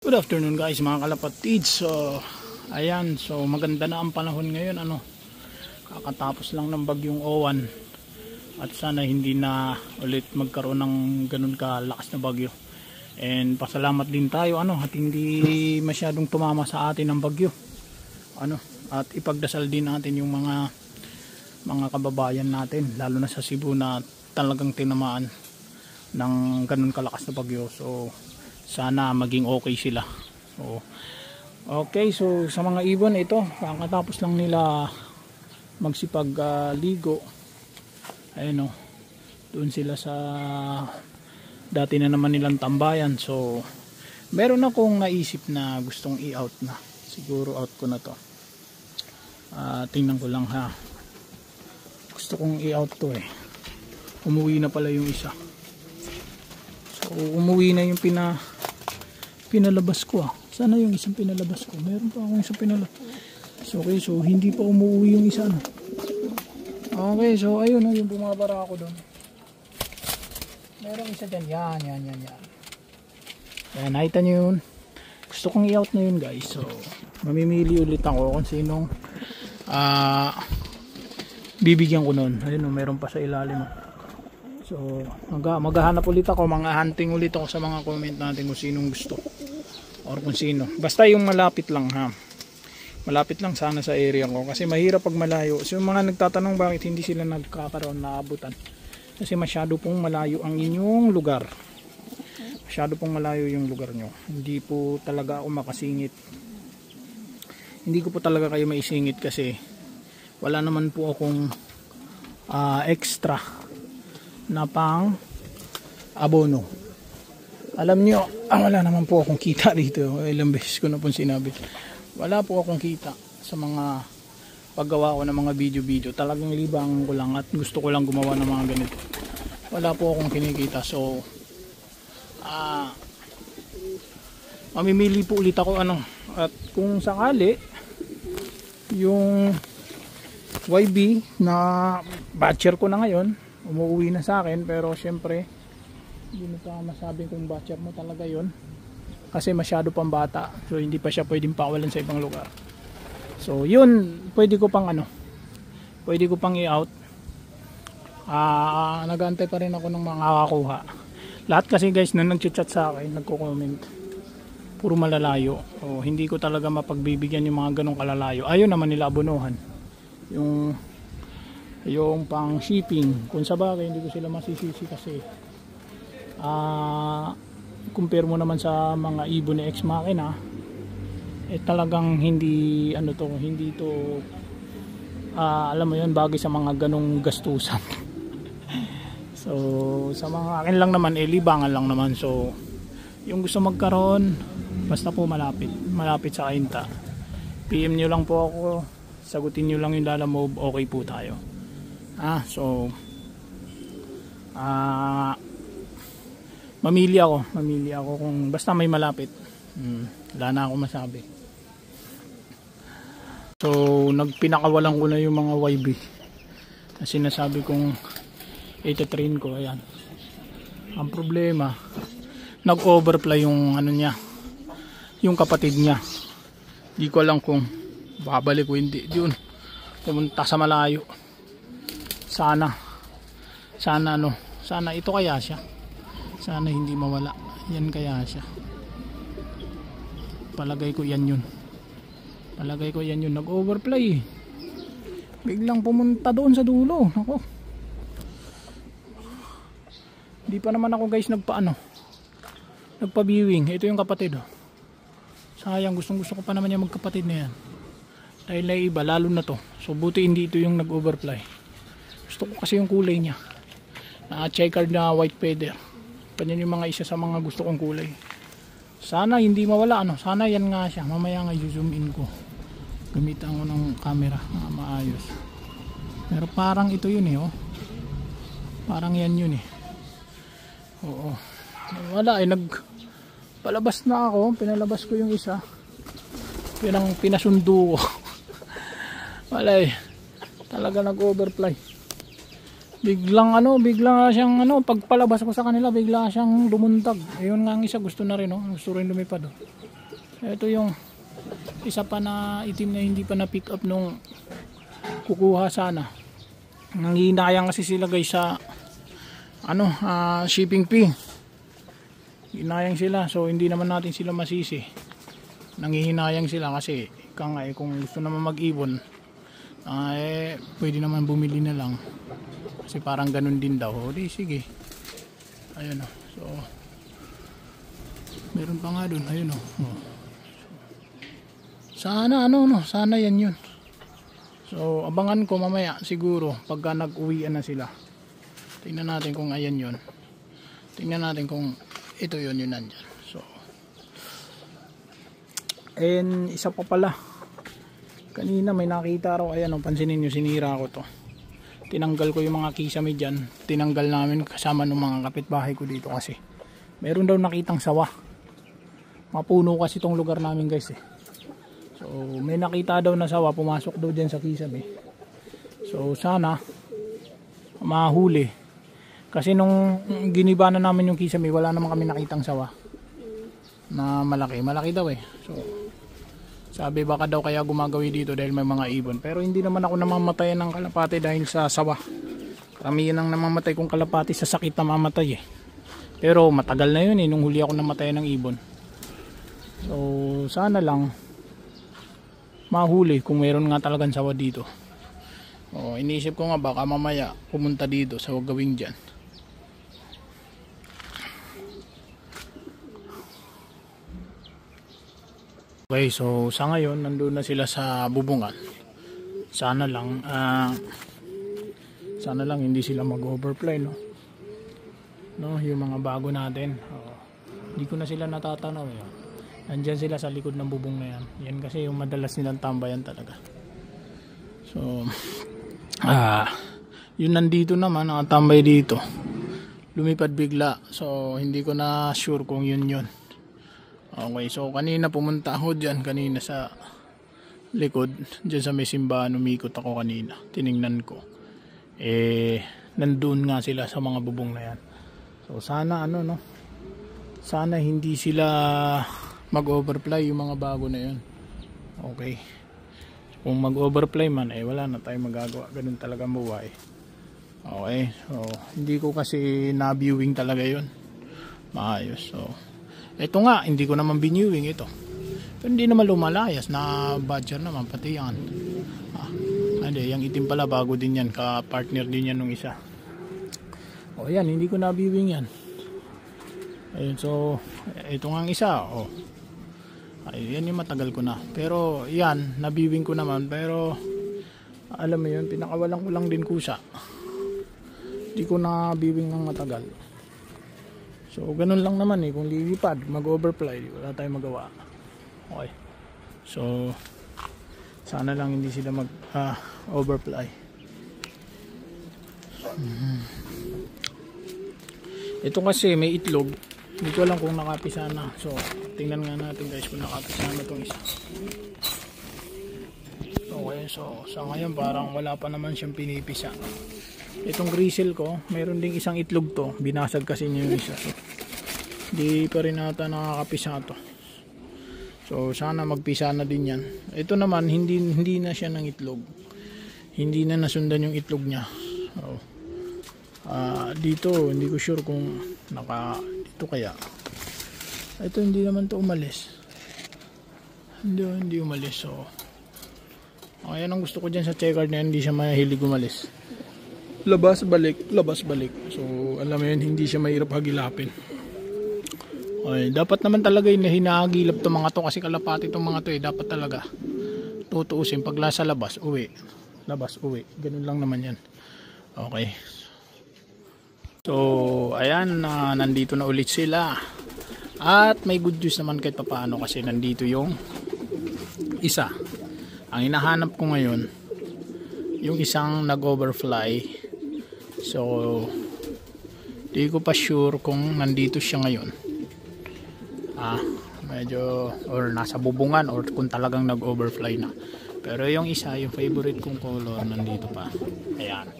Good afternoon guys, mga kalapatid. So ayan, so maganda na ang panahon ngayon. Kakatapos lang ng bagyong Owan at sana hindi na ulit magkaroon ng ganun kalakas na bagyo. And pasalamat din tayo at hindi masyadong tumama sa atin ang bagyo. At ipagdasal din natin yung mga kababayan natin, lalo na sa Cebu na talagang tinamaan ng ganun kalakas na bagyo. So sana maging okay sila. So okay, so sa mga ibon ito, kakatapos lang nila magsipag ligo. Ayun doon sila sa dati na naman nilang tambayan. So meron akong naisip na gustong i-out na. Siguro out ko na to. Tingnan ko lang ha. Gusto kong i-out to Umuwi na pala yung isa. So umuwi na yung pinalabas ko Sana yung isang pinalabas ko. Meron pa akong isang pinalabas. So okay, so hindi pa umuwi yung isa Okay, so ayun yung bumabara ako doon. Merong isa dyan. Yan. Yan, nakita nyo yun. Gusto kong i-out na yun guys. So mamimili ulit ako kung sinong bibigyan ko nun. Ayun meron pa sa ilalim. So maghahanap ulit ako, mga hunting ulit ako sa mga comment natin kung sinong gusto or kung sino. Basta yung malapit lang malapit lang sana sa area ko, kasi mahirap pag malayo. So yung mga nagtatanong bakit hindi sila nagkakaroon na abutan, kasi masyado pong malayo ang inyong lugar. Masyado pong malayo yung lugar nyo. Hindi po talaga ako makasingit. Hindi ko po talaga kayo maisingit kasi wala naman po akong extra na pang abono. Alam nyo, wala naman po akong kita dito. Ilang beses ko na po sinabi, wala po akong kita sa mga paggawa ko ng mga video. Talagang libangan ko lang at gusto ko lang gumawa ng mga ganito. Wala po akong kinikita. So mamimili po ulit ako at kung sakali yung YB na batcher ko na ngayon umuwi na sa akin, pero syempre hindi mo pa masabing kung batcher mo talaga yon kasi masyado pang bata, so hindi pa siya pwedeng pakawalan sa ibang lugar. So yun, pwede ko pang i-out. Nag-aantay pa rin ako ng mga kakakuha. Lahat kasi guys na nag-chat sa akin, nagko-comment, puro malalayo. So hindi ko talaga mapagbibigyan yung mga ganong kalalayo. Ayun naman nila abonohan yung pang shipping. Kung sabagay hindi ko sila masisisi kasi compare mo naman sa mga ibon ni Ex Machina, talagang hindi to alam mo yun, bagay sa mga ganong gastusan. So sa mga akin lang naman, libangan lang naman. So yung gusto magkaroon, basta po malapit sa Kainta, PM nyo lang po ako, sagutin nyo lang yung Lalamove, okay po tayo. So mamili ako kung basta may malapit. Wala na ako masabi. So nagpinakawalan ko na yung mga YB na sinasabi kong itatrain ko. Ayan, ang problema, nag-overfly yung niya, yung kapatid niya. Di ko alam kung babalik o hindi. Yun, pumunta sa malayo. Sana ito kaya siya. Sana hindi mawala. Yan kaya siya. Palagay ko yan yun. Nag-overfly. Biglang pumunta doon sa dulo. Ako. Di pa naman ako guys nagpa-viewing. Ito yung kapatid. Sayang, gustong gusto ko pa naman yung magkapatid na yan. Dahil na iba, lalo na to. So buti hindi ito yung nag-overfly. Gusto ko kasi yung kulay niya. Checkered na white feather. Panyan yung mga isa sa mga gusto kong kulay. Sana hindi mawala. Sana yan nga siya. Mamaya nga zoom in ko. Gamitan ko ng camera. Maayos. Pero parang ito yun Parang yan yun Oo. Wala nagpalabas na ako. Pinalabas ko yung isa. Pinasundo ko. Wala talaga nag-overfly. bigla siyang pagpalabas ko sa kanila, bigla siyang lumuntag. Ayun nga ang isa, gusto na rin, gusto rin lumipad. Ito yung isa pa na itim na hindi pa na pick up nung kukuha sana. Nanghihinayang kasi sila guys sa shipping fee. Hinayang sila, so hindi naman natin sila masisi. Nanghihinayang sila kasi kung gusto naman mag-ibon, pwede naman bumili na lang. Kasi parang ganun din daw. O di sige. Ayun so meron pa nga dun. Ayun sana sana yan yun. So abangan ko mamaya siguro pagka nag-uwian na sila. Tingnan natin kung ayan yun. Tingnan natin kung ito yun nandyan. So and isa pa pala. Kanina may nakita raw, ayan pansinin nyo, sinira ko to. Tinanggal ko yung mga kisame dyan. Tinanggal namin kasama ng mga kapitbahay ko dito kasi meron daw nakitang sawa. Mapuno kasi tong lugar namin guys So may nakita daw na sawa, pumasok daw dyan sa kisame. So sana mahuli. Kasi nung giniba na namin yung kisame, wala naman kami nakitang sawa na malaki daw So sabi baka daw kaya gumagawi dito dahil may mga ibon. Pero hindi naman ako namamatay ng kalapati dahil sa sawa. Karamihan ang namamatay kong kalapati sa sakit na mamatay Pero matagal na yun nung huli ako namatay ng ibon. So sana lang mahuli kung meron nga talagang sawa dito. Iniisip ko nga baka mamaya pumunta dito sa gawing dyan. Okay, so sa ngayon nandun na sila sa bubungan. Sana lang hindi sila mag-overfly yung mga bago natin. Hindi ko na sila natatanaw Nandyan sila sa likod ng bubong na yan. Yan kasi yung madalas nilang tambayan talaga. So yun nandito naman nakatambay dito. Lumipad bigla. So hindi ko na sure kung yun. Okay, so kanina pumunta ako dyan, kanina sa likod, dyan sa may simbahan, umikot ako kanina, tiningnan ko. Nandun nga sila sa mga bubong na yan. So sana sana hindi sila mag-overfly yung mga bago na yun. Okay. Kung mag-overfly man, wala na tayong magagawa. Ganun talaga buhay. Okay, so hindi ko kasi na-viewing talaga yun. Maayos, so ito nga, hindi ko naman binewing ito. Pero hindi naman lumalayas. Na badger naman, pati yan. Hindi, yung itim pala, bago din yan. Ka-partner din yan nung isa. Yan, hindi ko na-viewing yan. Ayun, so, ito nga ang isa. Yan yung matagal ko na. Pero, yan, na-viewing ko naman. Pero, alam mo yun, pinakawalan ko lang din kusa. Hindi ko na-viewing ng matagal. So ganun lang naman kung lilipad, mag-overfly, wala tayong magawa. Okay. So sana lang hindi sila mag-overfly. Ito kasi may itlog. Hindi ko alam kung nakapisa na. So tingnan nga natin guys kung nakapisa na itong isa. Okay, so sa ngayon parang wala pa naman siyang pinipisa. Itong grisel ko, mayroon ding isang itlog to. Binasag kasi niya yung isa. So, di pa rin nata nakakapisa to. So, sana magpisa na din yan. Ito naman, hindi na siya ng itlog. Hindi na nasundan yung itlog niya. So, dito, hindi ko sure kung dito kaya. Ito, hindi naman to umalis. Hindi umalis. So, ayan ang gusto ko dyan sa checkered na yan. Hindi siya mahilig umalis. Labas balik. So alam mo yun, hindi siya mahirap hagilapin. Okay, dapat naman talaga yung hinahagilap itong mga to kasi kalapati itong mga to dapat talaga tutuusin pag sa labas uwi, ganun lang naman yan. Okay, so ayan, nandito na ulit sila at may good news naman kahit papaano kasi nandito yung isa. Ang hinahanap ko ngayon yung isang nag-overfly. So di ko pa sure kung nandito siya ngayon. Medyo or nasa bubungan or kung talagang nag-overfly na. Pero yung isa, yung favorite kong color nandito pa. Ayan.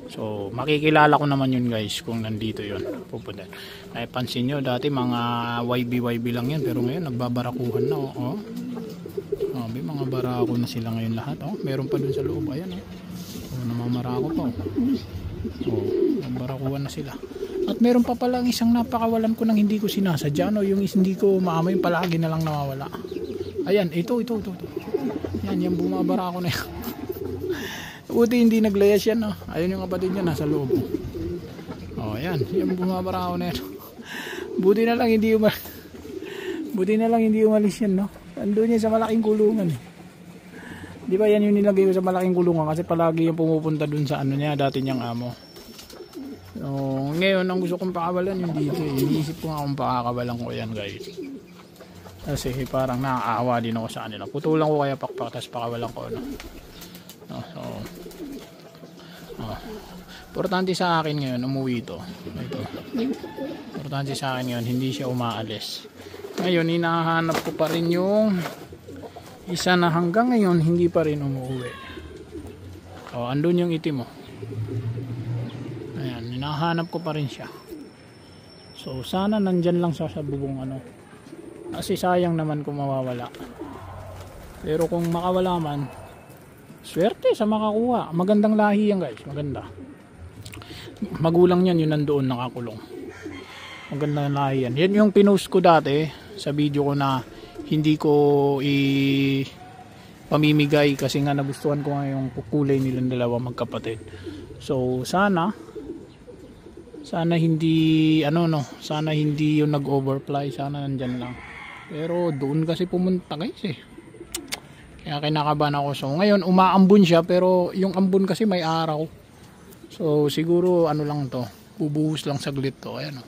So makikilala ko naman yun guys kung nandito yun pupunta. Ay pansin nyo dati mga YB lang yan, pero ngayon nagbabarakuhan na. May mga barako na sila ngayon lahat. Meron pa dun sa loob, ayan. Namamarako pa. Nagbarakuhan na sila. At meron pa palang isang napakawalan ko nang hindi ko sinasadya, yung hindi ko maamoy, palagi na lang nawawala. Ayan, ito. Yan bumabarako na yan. Buti hindi naglayas yan, ayun yung kapatid niya nasa loob. Ayan, yung bumabarako na yan. Buti na lang hindi umalis yan, andun yan sa malaking kulungan. Di ba yan yung nilagay ko sa malaking kulungan kasi palagi yung pumupunta dun sa niya, dati niyang amo. So, ngayon ang gusto kong pakawalan yung dito. Iniisip ko nga kung pakakawalan ko yan guys. Kasi parang nakakaawa din ako sa kanila. Putulan ko kaya pakpak tapos pakawalan ko. Importante sa akin ngayon umuwi ito. Importante sa akin ngayon hindi siya umaalis. Ngayon hinahanap ko pa rin yung isa na hanggang ngayon hindi pa rin umuwi. Andun yung itim mo. Ayan, hinahanap ko pa rin siya. So sana nandyan lang sa bubong kasi sayang naman kung mawawala. Pero kung makawala man, swerte sa makakuha. Magandang lahi yan guys, maganda. Magulang niyan yun nandoon nakakulong. Magandang lahi yan. Yan yung pinost ko dati sa video ko na hindi ko pamimigay kasi nga nagustuhan ko nga yung kulay nilang dalawa magkapatid. So sana hindi sana hindi yung nag-overfly, sana nandyan lang. Pero doon kasi pumunta guys kaya kinakabahan ako. So ngayon umaambon siya, pero yung ambon kasi may araw. So siguro lang to, bubuhos lang saglit to. Ayan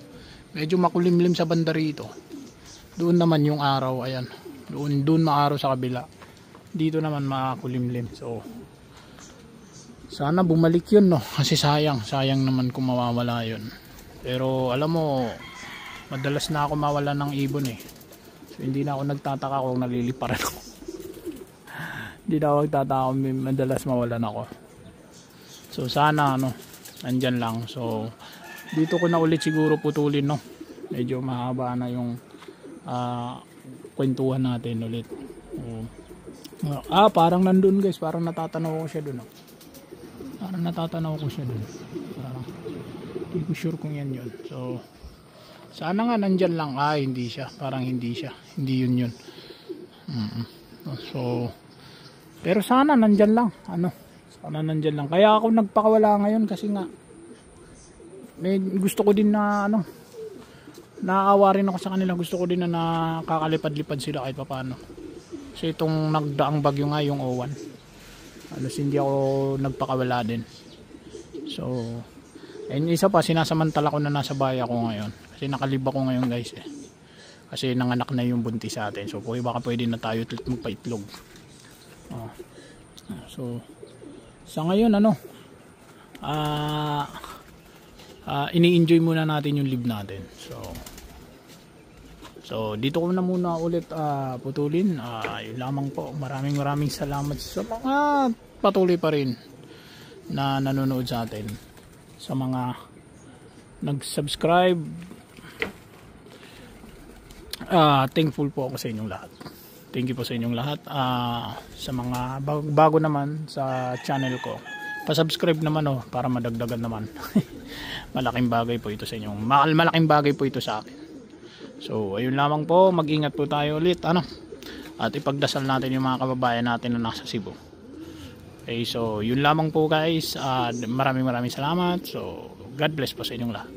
medyo makulimlim sa banda rito. Doon naman yung araw, ayan. Doon maaraw sa kabila. Dito naman makulimlim. So sana bumalik yun kasi sayang naman kung mawawala yun. Pero alam mo, madalas na ako mawala ng ibon So hindi na ako nagtataka kung naliliparan ako. Hindi na ako nagtataka kung madalas mawalan ako. So sana nandyan lang. So dito ko na ulit siguro putulin medyo mahaba na yung kwentuhan natin ulit. Parang nandun guys, parang natatanaw ko siya dun. Parang hindi ko sure kung yan yun. So sana nga nandyan lang. Hindi siya, parang hindi siya, hindi yun. So pero sana nandyan lang. Sana nandyan lang. Kaya ako nagpakawala ngayon kasi nga may gusto ko din na naaawa rin ako sa kanila. Gusto ko din na nakakalipad-lipad sila kahit paano. Kasi itong nagdaang bagyo nga yung O1, hindi ako nagpakawala din. So isa pa, sinasamantala ko na nasa bahay ako ngayon kasi nakalib ako ngayon guys kasi nanganak na yung buntis sa atin. So baka pwede na tayo magpaitlog. So sa ngayon ini-enjoy muna natin yung live natin. So dito ko na muna ulit putulin. Yun lamang po. Maraming salamat sa mga patuloy pa rin na nanonood sa atin, sa mga nag-subscribe. Thankful po ako sa inyong lahat. Thank you po sa inyong lahat. Sa mga bago naman sa channel ko, pa-subscribe naman para madagdagan naman. Malaking bagay po ito sa inyo. Malaking bagay po ito sa akin. So ayun lamang po, mag-ingat po tayo ulit at ipagdasal natin yung mga kababayan natin na nasa Cebu. Okay, so yun lamang po guys. Maraming salamat. So God bless po sa inyong lahat.